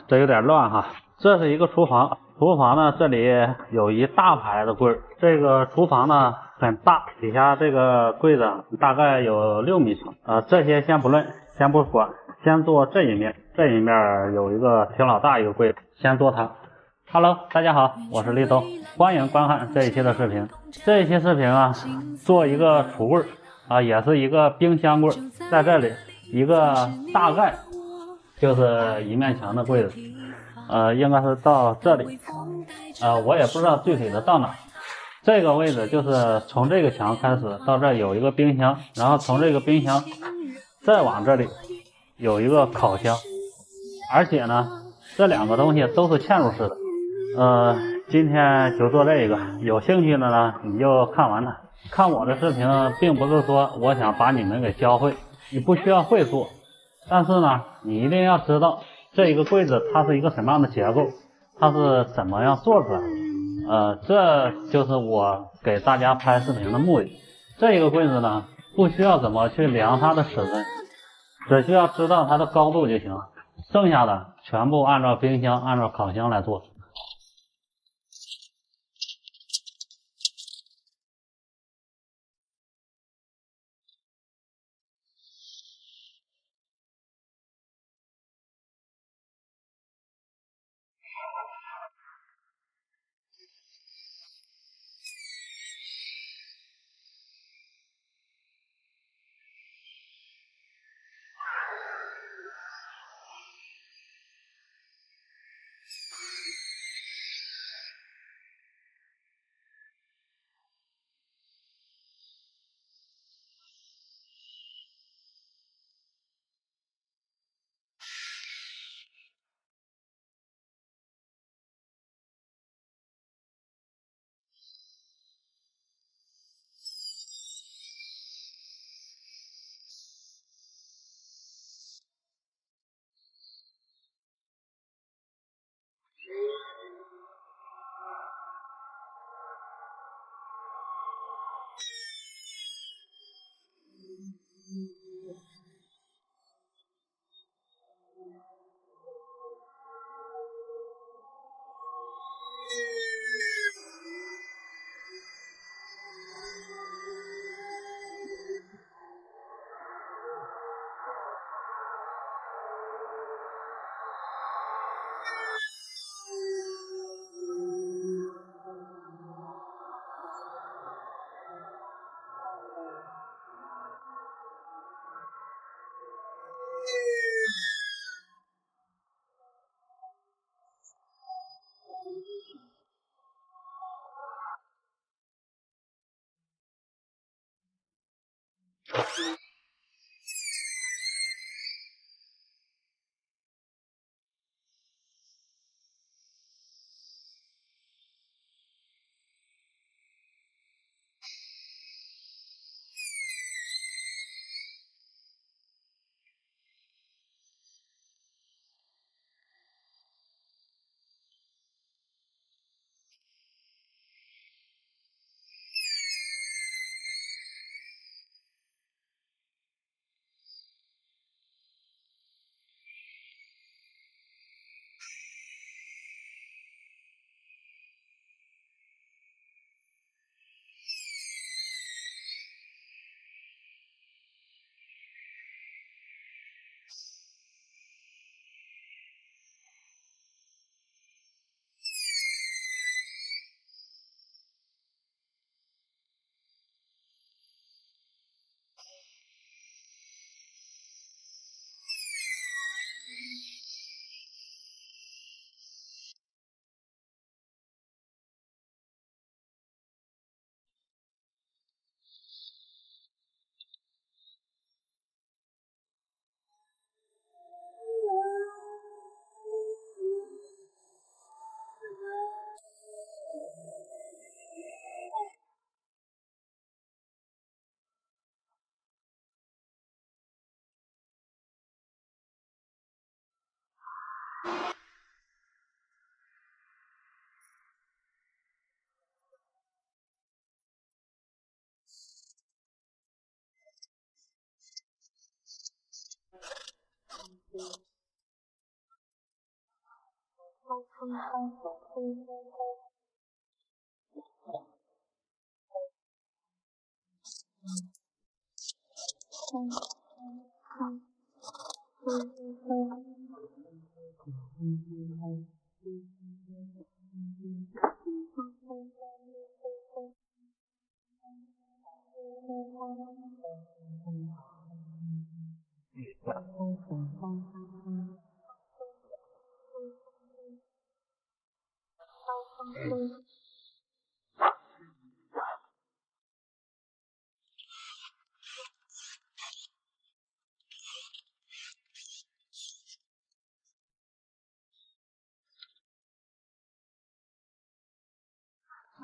这有点乱哈。这是一个厨房，厨房呢这里有一大排的柜，这个厨房呢很大，底下这个柜子大概有6米长。这些先不论，先不管，先做这一面。这一面有一个挺老大一个柜子，先做它。Hello， 大家好，我是立冬，欢迎观看这一期的视频。这一期视频啊，做一个橱柜也是一个冰箱柜，在这里一个大概就是一面墙的柜子，应该是到这里，我也不知道具体的到哪。这个位置就是从这个墙开始到这有一个冰箱，然后从这个冰箱再往这里有一个烤箱，而且呢，这两个东西都是嵌入式的。今天就做这个，有兴趣的呢你就看完它。看我的视频并不是说我想把你们给教会，你不需要会做，但是呢你一定要知道这一个柜子它是一个什么样的结构，它是怎么样做出来的。这就是我给大家拍视频的目的。这一个柜子呢不需要怎么去量它的尺寸，只需要知道它的高度就行了，剩下的全部按照冰箱按照烤箱来做。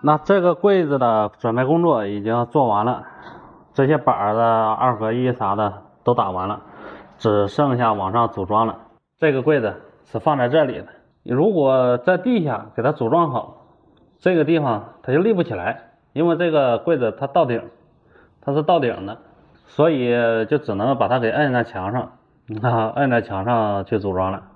那这个柜子的准备工作已经做完了，这些板的2合1啥的都打完了，只剩下往上组装了。这个柜子是放在这里的，如果在地下给它组装好，这个地方它就立不起来，因为这个柜子它到顶，它是到顶的，所以就只能把它给摁在墙上，摁在墙上去组装了。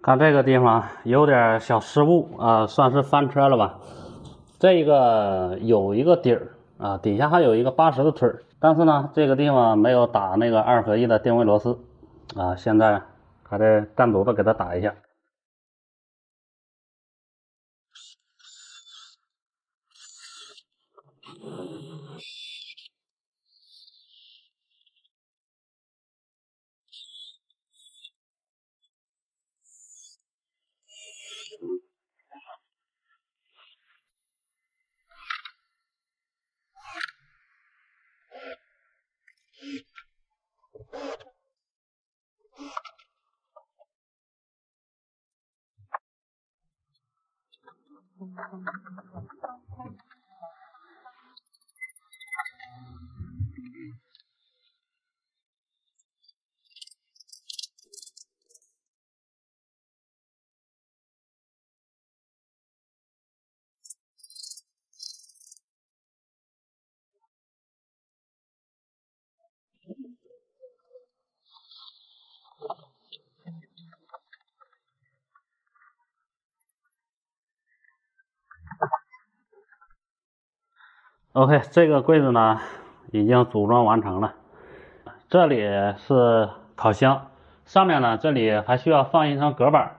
看这个地方有点小失误算是翻车了吧。这个有一个底儿底下还有一个80的腿，但是呢这个地方没有打那个2合1的定位螺丝现在还得单独的给它打一下。OK， 这个柜子呢已经组装完成了。这里是烤箱，上面呢这里还需要放一层隔板。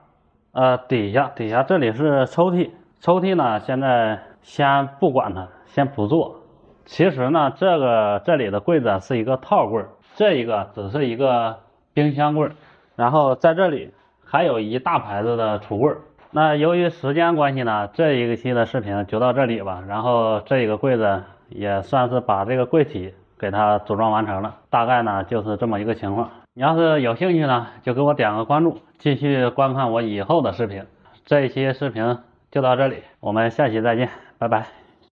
底下这里是抽屉，抽屉呢现在先不管它，先不做。其实呢这里的柜子是一个套柜，这一个只是一个冰箱柜，然后在这里还有一大排子的橱柜。那由于时间关系呢，这一个期的视频就到这里吧。然后这个柜子也算是把这个柜体给它组装完成了，大概呢就是这么一个情况。你要是有兴趣呢，就给我点个关注，继续观看我以后的视频。这一期视频就到这里，我们下期再见，拜拜。